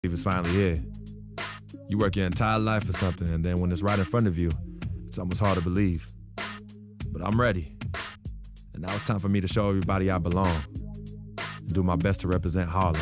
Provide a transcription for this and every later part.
It's finally here. You work your entire life for something, and then when it's right in front of you, it's almost hard to believe. But I'm ready. And now it's time for me to show everybody I belong and do my best to represent Harlem.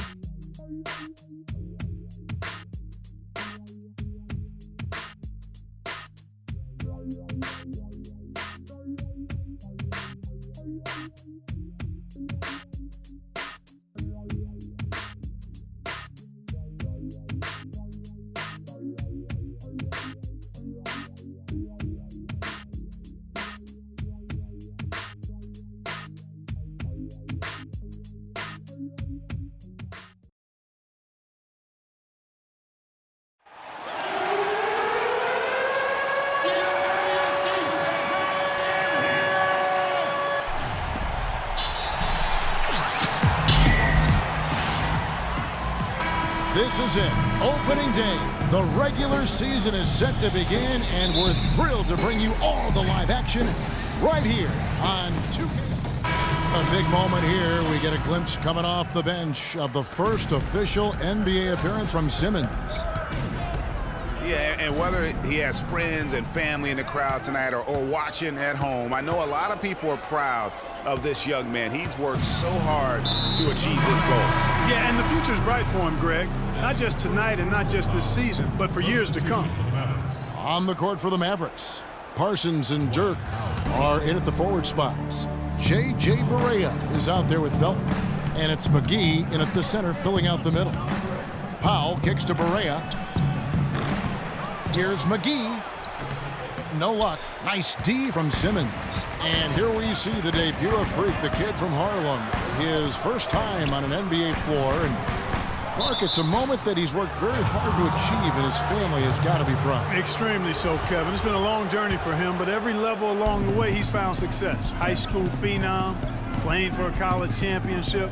This is it, opening day. The regular season is set to begin, and we're thrilled to bring you all the live action right here on 2K. A big moment here. We get a glimpse coming off the bench of the first official NBA appearance from Simmons. Yeah, and whether he has friends and family in the crowd tonight or watching at home, I know a lot of people are proud of this young man. He's worked so hard to achieve this goal. Yeah, and the future's bright for him, Greg. Not just tonight and not just this season, but for years to come. On the court for the Mavericks, Parsons and Dirk are in at the forward spots. J.J. Barea is out there with Felton, and it's McGee in at the center filling out the middle. Powell kicks to Barea. Here's McGee. No luck. Nice D from Simmons. And here we see the debut of Freak, the kid from Harlem. His first time on an NBA floor. And Clark, it's a moment that he's worked very hard to achieve, and his family has got to be proud. Extremely so, Kevin. It's been a long journey for him, but every level along the way, he's found success. High school phenom, playing for a college championship.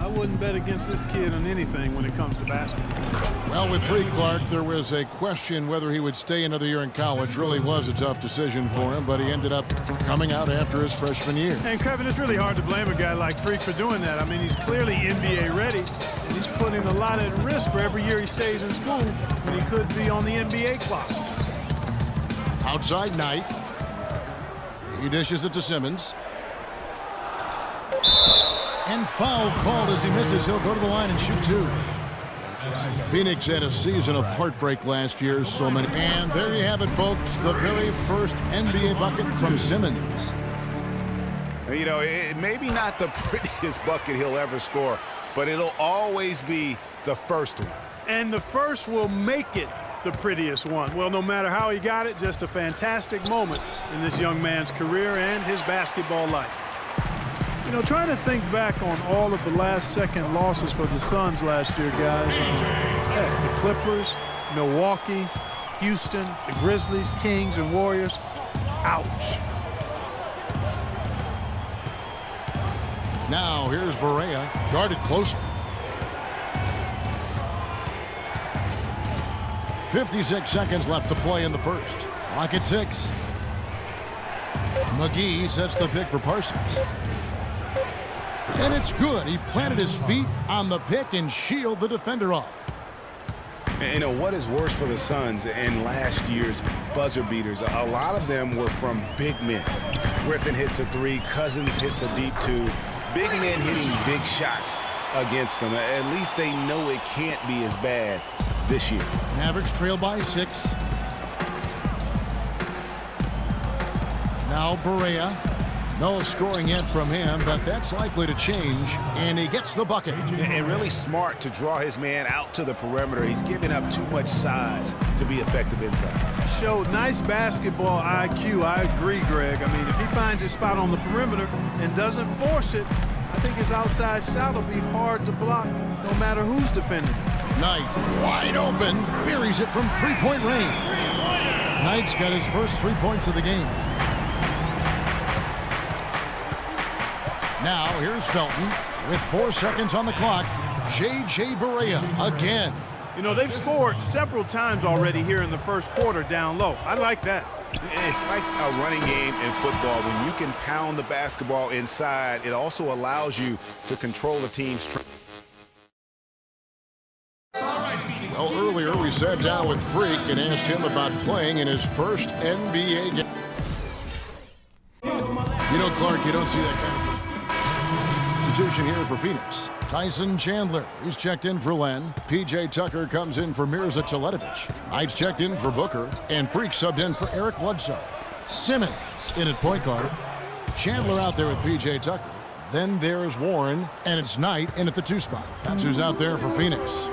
I wouldn't bet against this kid on anything when it comes to basketball. Well, with Freak Clark, there was a question whether he would stay another year in college. Really was a tough decision for him, but he ended up coming out after his freshman year. And, Kevin, it's really hard to blame a guy like Freak for doing that. I mean, he's clearly NBA ready, and he's putting a lot at risk for every year he stays in school when he could be on the NBA clock. Outside Knight. He dishes it to Simmons. And foul called as he misses. He'll go to the line and shoot two. Phoenix had a season of heartbreak last year, Silman. And there you have it, folks. The very first NBA bucket from Simmons. You know, maybe not the prettiest bucket he'll ever score, but it'll always be the first one. And the first will make it the prettiest one. Well, no matter how he got it, just a fantastic moment in this young man's career and his basketball life. You know, trying to think back on all of the last-second losses for the Suns last year, guys. Heck, the Clippers, Milwaukee, Houston, the Grizzlies, Kings, and Warriors. Ouch. Now here's Barea, guarded closer. 56 seconds left to play in the first. Clock at 6. McGee sets the pick for Parsons. And it's good. He planted his feet on the pick and shielded the defender off. And, you know, what is worse for the Suns in last year's buzzer beaters? A lot of them were from big men. Griffin hits a 3, Cousins hits a deep 2. Big men hitting big shots against them. At least they know it can't be as bad this year. Mavericks trail by 6. Now Barea. No scoring yet from him, but that's likely to change, and he gets the bucket. And really smart to draw his man out to the perimeter. He's giving up too much size to be effective inside. Showed nice basketball IQ. I agree, Greg. I mean, if he finds his spot on the perimeter and doesn't force it, I think his outside shot will be hard to block no matter who's defending him. Knight wide open, buries it from three-point range. Knight's got his first 3 points of the game. Now here's Felton with 4 seconds on the clock. J.J. Barea again. You know, they've scored several times already here in the first quarter down low. I like that. It's like a running game in football. When you can pound the basketball inside, it also allows you to control the team's strength. All right, Well, earlier we sat down with Freak and asked him about playing in his first NBA game. You know, Clark, you don't see that kind of institution here for Phoenix. Tyson Chandler, he's checked in for Len. P.J. Tucker comes in for Mirza Teletovic. Knight's checked in for Booker. And Freak subbed in for Eric Bledsoe. Simmons in at point guard. Chandler out there with P.J. Tucker. Then there's Warren, and it's Knight in at the 2 spot. That's who's out there for Phoenix.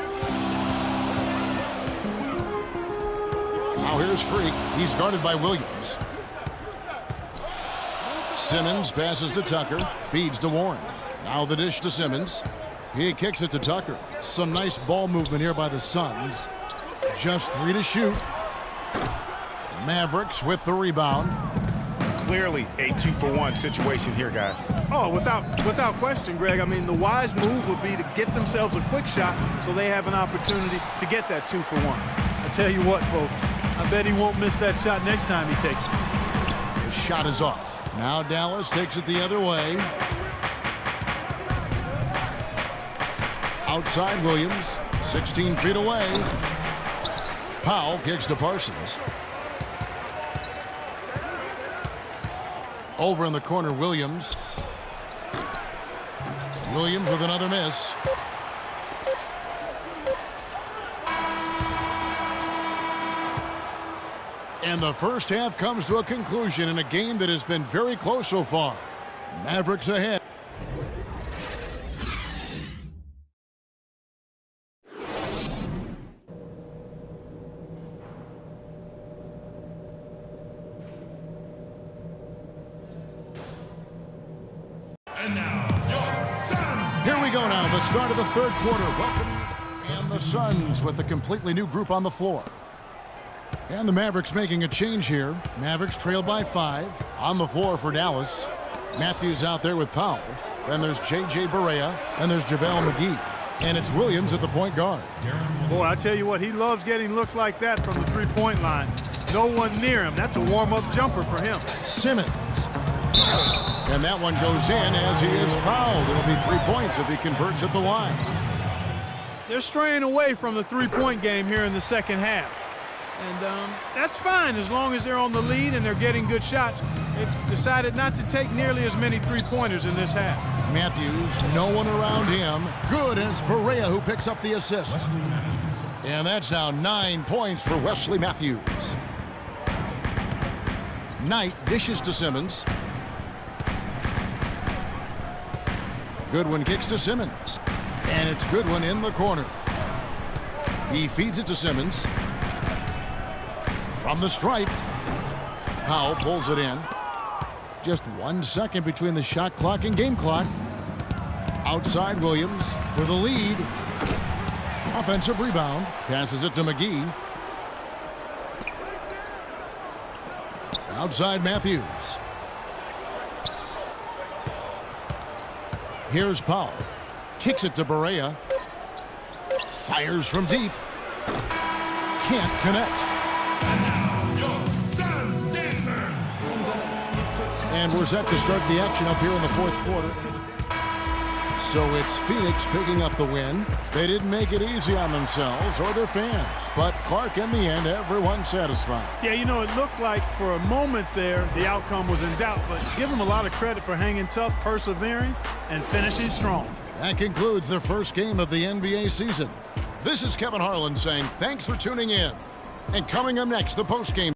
Now here's Freak. He's guarded by Williams. Simmons passes to Tucker, feeds to Warren. Now the dish to Simmons. He kicks it to Tucker. Some nice ball movement here by the Suns. Just 3 to shoot. Mavericks with the rebound. Clearly a 2-for-1 situation here, guys. Oh, without question, Greg. I mean, the wise move would be to get themselves a quick shot so they have an opportunity to get that 2-for-1. I tell you what, folks, I bet he won't miss that shot next time he takes it. The shot is off. Now Dallas takes it the other way. Outside Williams, 16 feet away. Powell kicks to Parsons. Over in the corner, Williams. Williams with another miss. And the first half comes to a conclusion in a game that has been very close so far. Mavericks ahead. Here we go now, the start of the third quarter. Welcome. And the Suns with a completely new group on the floor. And the Mavericks making a change here. Mavericks trail by 5. On the floor for Dallas. Matthews out there with Powell. Then there's J.J. Barea. And there's JaVale McGee. And it's Williams at the point guard. Boy, I tell you what, he loves getting looks like that from the three-point line. No one near him. That's a warm-up jumper for him. Simmons. And that one goes in as he is fouled. It'll be 3 points if he converts at the line. They're straying away from the three-point game here in the second half. And that's fine as long as they're on the lead and they're getting good shots. They've decided not to take nearly as many three-pointers in this half. Matthews, no one around him. Good, and it's Barea who picks up the assist. And that's now 9 points for Wesley Matthews. Knight dishes to Simmons. Goodwin kicks to Simmons. And it's Goodwin in the corner. He feeds it to Simmons. From the stripe. Powell pulls it in. Just 1 second between the shot clock and game clock. Outside Williams for the lead. Offensive rebound. Passes it to McGee. Outside Matthews. Here's Powell. Kicks it to Barea. Fires from deep. Can't connect. And we're set to start the action up here in the fourth quarter. So it's Phoenix picking up the win. They didn't make it easy on themselves or their fans. But Clark, in the end, everyone's satisfied. Yeah, you know, it looked like for a moment there the outcome was in doubt, but give them a lot of credit for hanging tough, persevering, and finishing strong. That concludes the first game of the NBA season. This is Kevin Harlan saying thanks for tuning in. And coming up next, the postgame.